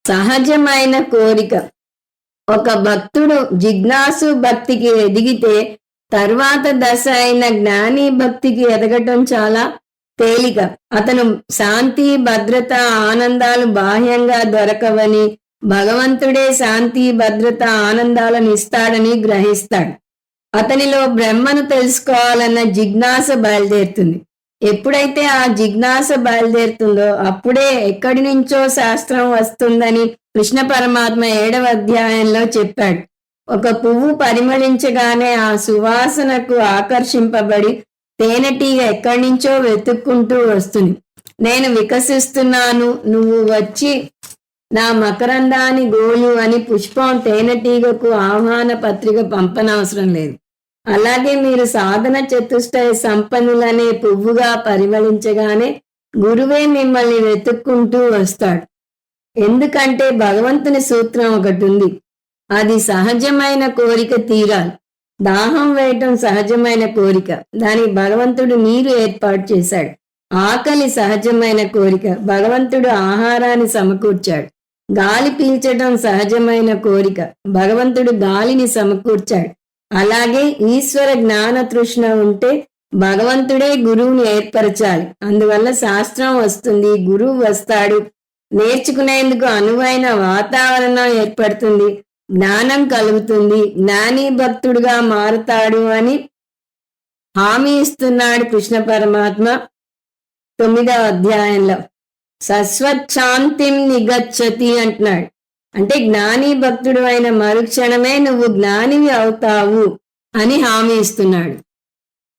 సహజమైన కోరిక. ఒక భక్తుడు జిజ్ఞాసు భక్తికి ఎదిగితే తర్వాత దశ అయిన జ్ఞాని భక్తికి ఎదగటం చాలా తేలిక. అతను శాంతి, భద్రత, ఆనందాలు బాహ్యంగా దొరకవని, భగవంతుడే శాంతి, భద్రత, ఆనందాలను ఇస్తాడని గ్రహిస్తాడు. అతనిలో బ్రహ్మను తెలుసుకోవాలన్న జిజ్ఞాస బయలుదేరుతుంది. ఎప్పుడైతే ఆ జిజ్ఞాస బయలుదేరుతుందో అప్పుడే ఎక్కడి నుంచో శాస్త్రం వస్తుందని కృష్ణ పరమాత్మ 7వ అధ్యాయంలో చెప్పాడు. ఒక పువ్వు పరిమళించగానే ఆ సువాసనకు ఆకర్షింపబడి తేనెటీగ ఎక్కడి నుంచో వెతుక్కుంటూ వస్తుంది. నేను వికసిస్తున్నాను, నువ్వు వచ్చి నా మకరందాన్ని గోలు అని పుష్పం తేనెటీగకు ఆహ్వాన పత్రిక పంపనవసరం లేదు. అలాగే మీరు సాధన చతుష్టయ సంపన్నులనే పువ్వుగా పరిమళించగానే గురువే మిమ్మల్ని వెతుక్కుంటూ వస్తాడు. ఎందుకంటే భగవంతుని సూత్రం ఒకటి ఉంది. అది సహజమైన కోరిక తీరాలి. దాహం వేయటం సహజమైన కోరిక, దానికి భగవంతుడు నీరు ఏర్పాటు చేశాడు. ఆకలి సహజమైన కోరిక, భగవంతుడు ఆహారాన్ని సమకూర్చాడు. గాలి పీల్చడం సహజమైన కోరిక, భగవంతుడు గాలిని సమకూర్చాడు. అలాగే ఈశ్వర జ్ఞాన తృష్ణ ఉంటే భగవంతుడే గురువుని ఏర్పరచాలి. అందువల్ల శాస్త్రం వస్తుంది, గురువు వస్తాడు, నేర్చుకునేందుకు అనువైన వాతావరణం ఏర్పడుతుంది, జ్ఞానం కలుగుతుంది, జ్ఞాని భక్తుడుగా మారుతాడు అని హామీ ఇస్తున్నాడు కృష్ణ పరమాత్మ 9వ అధ్యాయంలో. సస్వచ్ఛాంతిం నిగచ్చతి అంటున్నాడు. అంటే జ్ఞాని భక్తుడు అయిన మరుక్షణమే నువ్వు జ్ఞానివి అవుతావు అని హామీ ఇస్తున్నాడు.